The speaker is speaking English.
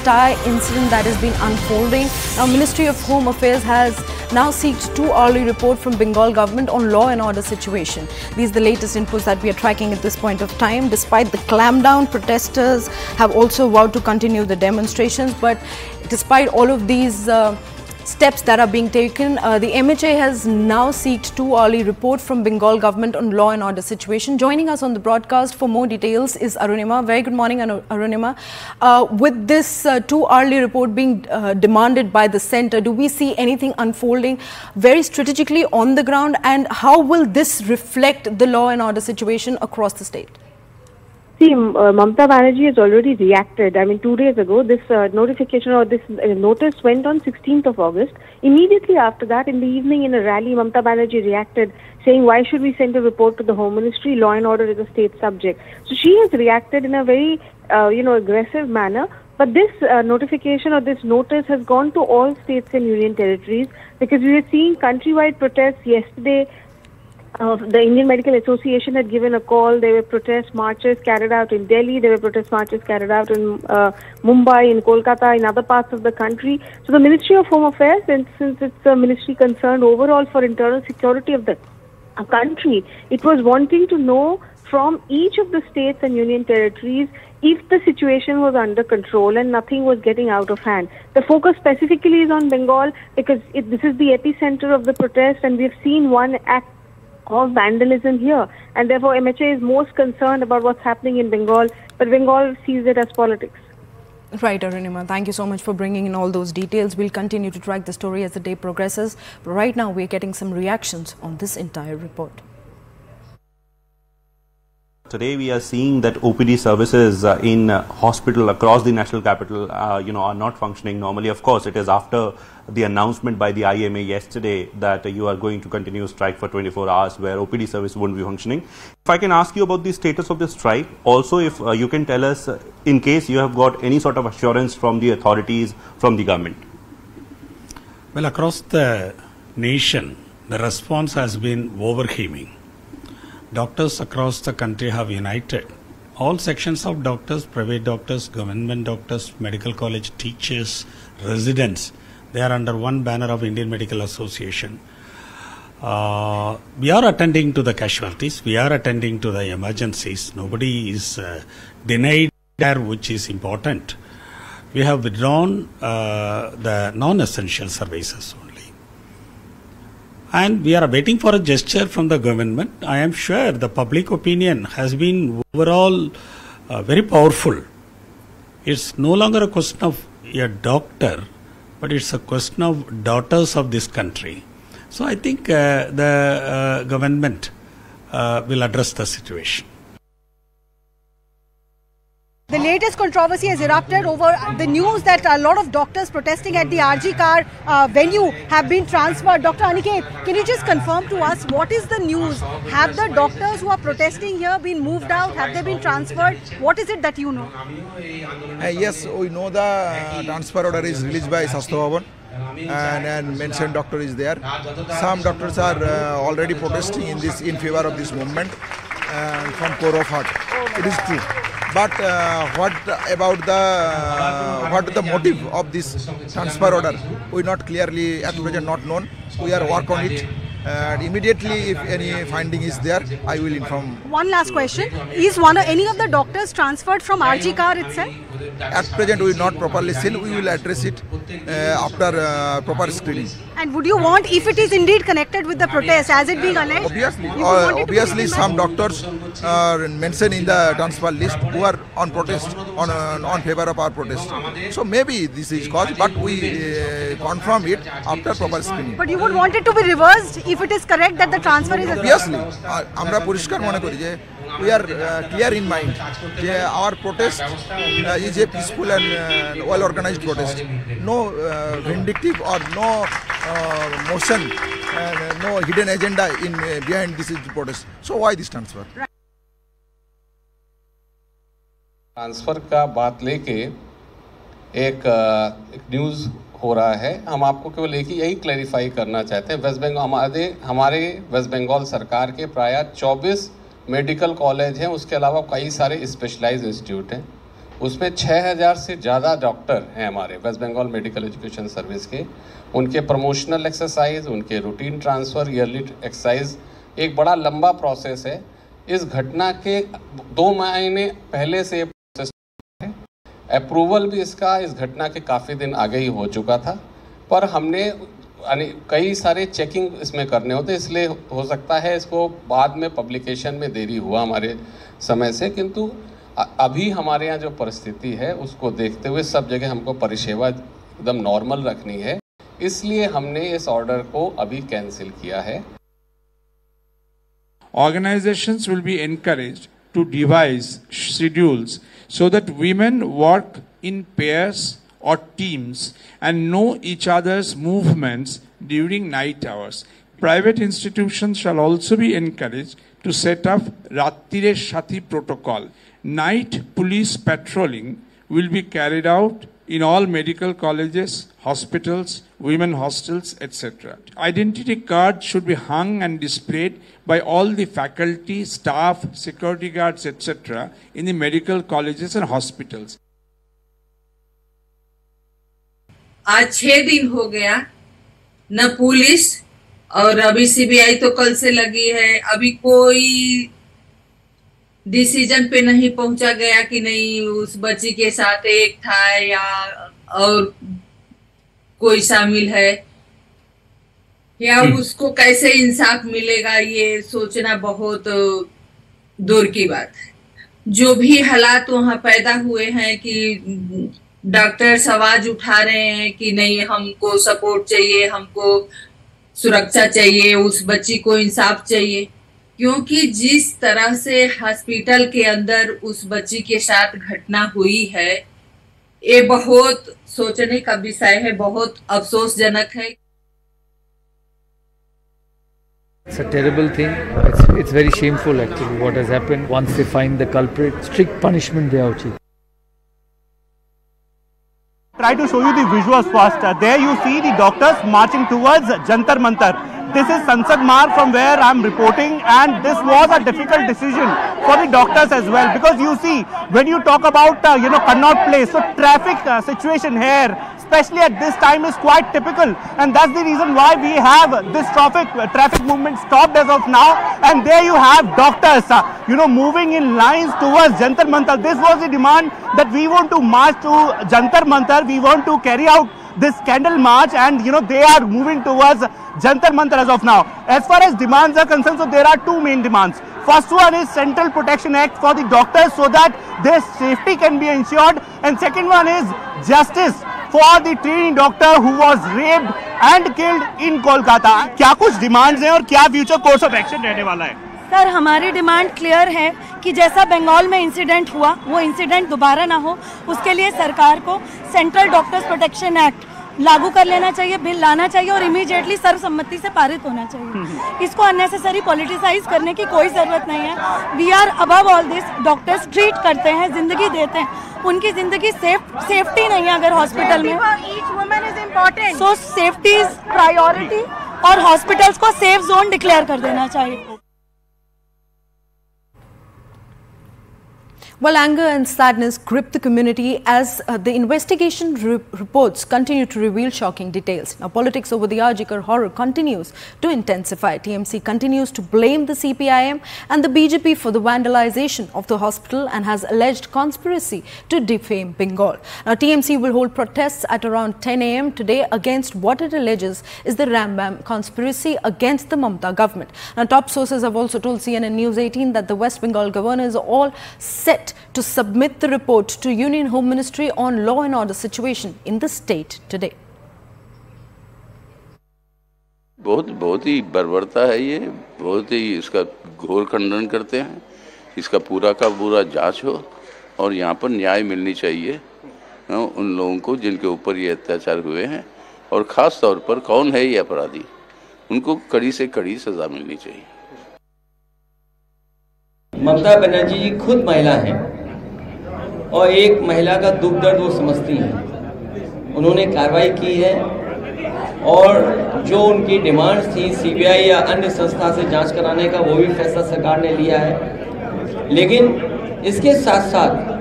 entire incident that has been unfolding. Now, Ministry of Home Affairs has now sought 2 hourly report from Bengal government on law and order situation. These are the latest inputs that we are tracking at this point of time. Despite the clampdown, protesters have also vowed to continue the demonstrations. But despite all of these steps that are being taken, the MHA has now sought 2 hourly report from Bengal government on law and order situation. Joining us on the broadcast for more details is Arunima. Very good morning, Arunima. With this 2 hourly report being demanded by the centre, do we see anything unfolding very strategically on the ground, and how will this reflect the law and order situation across the state? See, Mamata Banerjee has already reacted. I mean, 2 days ago, this notification or this notice went on 16th of August. Immediately after that, in the evening in a rally, Mamata Banerjee reacted, saying, why should we send a report to the Home Ministry? Law and order is a state subject. So she has reacted in a very, aggressive manner. But this notification or this notice has gone to all states and union territories, because we were seeing countrywide protests yesterday. The Indian Medical Association had given a call. There were protest marches carried out in Delhi. There were protest marches carried out in Mumbai, in Kolkata, in other parts of the country. So the Ministry of Home Affairs, and since it's a ministry concerned overall for internal security of the country, it was wanting to know from each of the states and union territories if the situation was under control and nothing was getting out of hand. The focus specifically is on Bengal, because this is the epicenter of the protest, and we have seen one act of vandalism here, and therefore MHA is most concerned about what's happening in Bengal, but Bengal sees it as politics. Right, Arunima, thank you so much for bringing in all those details. We'll continue to track the story as the day progresses, but right now we're getting some reactions on this entire report. Today we are seeing that OPD services in hospital across the national capital, are not functioning normally. Of course, it is after the announcement by the IMA yesterday that you are going to continue strike for 24 hours, where OPD service won't be functioning. If I can ask you about the status of the strike, also if you can tell us in case you have got any sort of assurance from the authorities, from the government. Well, across the nation, the response has been overwhelming. Doctors across the country have united. All sections of doctors, private doctors, government doctors, medical college teachers, residents, they are under one banner of Indian Medical Association. We are attending to the casualties. We are attending to the emergencies. Nobody is denied care, which is important. We have withdrawn the non-essential services only. And we are waiting for a gesture from the government. I am sure the public opinion has been overall very powerful. It's no longer a question of a doctor, but it's a question of daughters of this country. So I think the government will address the situation. The latest controversy has erupted over the news that a lot of doctors protesting at the RG Car venue have been transferred. Dr. Aniket, can you just confirm to us what is the news? Have the doctors who are protesting here been moved out? Have they been transferred? What is it that you know? Yes, we know the transfer order is released by Sastha Bhavan, and mentioned doctor is there. Some doctors are already protesting in favor of this movement from core of heart. It is true. But what about the motive of this transfer order? We not clearly at present not known. We are work on it. And immediately, if any finding is there, I will inform. One last question: is any of the doctors transferred from RG Car itself? At present, we not properly seen. We will address it after proper screening. And would you want, if it is indeed connected with the protest, as it being alleged? Obviously, some doctors are mentioned in the transfer list who are on protest, on favor of our protest. So maybe this is cause, but we confirm it after proper screening. But you would want it to be reversed if it is correct that the transfer is. Obviously, আমরা পরিষ্কার মনে করি যে we are clear in mind যে our protest is a peaceful and well organized protest. No vindictive or no motion and no hidden agenda in behind this protest. So why this transfer? Transfer का बात लेके एक news हो रहा है। हम आपको केवल एक ही यही क्लैरिफाई करना चाहते हैं। वेस्ट बंगाल हमारे वेस्ट बंगाल सरकार के प्राय 24 मेडिकल कॉलेज हैं, उसके अलावा कई सारे स्पेशलाइज्ड इंस्टीट्यूट हैं। उसमें 6000 से ज़्यादा डॉक्टर हैं हमारे West Bengal medical education service के। उनके प्रमोशनल एक्सरसाइज, उनके रूटीन ट्रांसफ़र, ईयरली एक्सरसाइज एक बड़ा लंबा प्रोसेस है। इस घटना के 2 महीने पहले से प्रोसेस है। अप्रूवल भी इसका इस घटना के काफ़ी दिन आगे ही हो चुका था, पर हमने कई सारे चेकिंग इसमें करने होते, इसलिए हो सकता है इसको बाद में पब्लिकेशन में देरी हुआ हमारे समय से, किंतु अभी हमारे यहाँ जो परिस्थिति है उसको देखते हुए सब जगह हमको परिसेवा एकदम नॉर्मल रखनी है, इसलिए हमने इस ऑर्डर को अभी कैंसिल किया है। Organizations will be encouraged to devise schedules so that women work in pairs or teams and know each other's movements during night hours. Private institutions shall also be encouraged to set up Rattire Shati protocol. Night police patrolling will be carried out in all medical colleges, hospitals, women hostels, etc. Identity cards should be hung and displayed by all the faculty, staff, security guards, etc. in the medical colleges and hospitals. आज 6 दिन हो गया, न police और अभी CBI तो कल से लगी है, अभी कोई डिसीजन पे नहीं पहुंचा गया कि नहीं उस बच्ची के साथ एक था या और कोई शामिल है, या उसको कैसे इंसाफ मिलेगा, ये सोचना बहुत दूर की बात है। जो भी हालात वहां पैदा हुए हैं कि डॉक्टर्स आवाज उठा रहे हैं कि नहीं हमको सपोर्ट चाहिए, हमको सुरक्षा चाहिए, उस बच्ची को इंसाफ चाहिए, क्योंकि जिस तरह से हॉस्पिटल के अंदर उस बच्ची के साथ घटना हुई है, ये बहुत सोचने का विषय है, बहुत अफसोसजनक है। It's a terrible thing. It's very shameful actually what has happened. Once they find the culprit, strict punishment they have. Try to show you the visuals first. There you see the doctors marching towards Jantar Mantar. This is Sansad Marg from where I am reporting, and this was a difficult decision for the doctors as well, because you see when you talk about Connaught Place, so traffic situation here, especially at this time, is quite typical, and that's the reason why we have this traffic movement stopped as of now. And there you have doctors moving in lines towards Jantar Mantar. This was the demand that we want to march to Jantar Mantar, we want to carry out this candle march, and they are moving towards Jantar Mantar as of now. As far as demands are concerned, so there are 2 main demands. First one is Central Protection Act for the doctors so that their safety can be ensured, and second one is justice for the trainee doctor who was raped and killed in Kolkata. क्या कुछ demands हैं और क्या future course of action रहने वाला है? Sir, हमारी demand clear है कि जैसा बंगाल में इंसिडेंट हुआ वो इंसिडेंट दोबारा ना हो, उसके लिए सरकार को सेंट्रल डॉक्टर्स प्रोटेक्शन एक्ट लागू कर लेना चाहिए, बिल लाना चाहिए और इमीडिएटली सर्वसम्मति से पारित होना चाहिए। इसको अननेसेसरी पॉलिटिसाइज करने की कोई ज़रूरत नहीं है। We are above all this. Doctors treat करते हैं, जिंदगी देते हैं, उनकी जिंदगी सेफ्टी नहीं है अगर हॉस्पिटल में, each woman is important, so safety is priority और हॉस्पिटल्स को सेफ जोन डिक्लेयर कर देना चाहिए। Well, anger and sadness grip the community as the investigation reports continue to reveal shocking details. Now, politics over the RG Kar horror continues to intensify. TMC continues to blame the CPIM and the BJP for the vandalization of the hospital and has alleged conspiracy to defame Bengal. Now, TMC will hold protests at around 10 a.m. today against what it alleges is the Rambam conspiracy against the Mamata government. Now, top sources have also told CNN News 18 that the West Bengal governor is all set to submit the report to Union Home Ministry on law and order situation in the state today. बहुत ही बर्बरता है ये, बहुत ही इसका घोर खंडन करते हैं। इसका पूरा का पूरा जांच हो और यहाँ पर न्याय मिलनी चाहिए उन लोगों को जिनके ऊपर ये अत्याचार हुए हैं, और ख़ास तौर पर कौन है ये अपराधी, उनको कड़ी से कड़ी सज़ा मिलनी चाहिए। ममता बनर्जी जी खुद महिला हैं और एक महिला का दुख दर्द वो समझती हैं। उन्होंने कार्रवाई की है और जो उनकी डिमांड्स थी सीबीआई या अन्य संस्था से जांच कराने का, वो भी फैसला सरकार ने लिया है। लेकिन इसके साथ साथ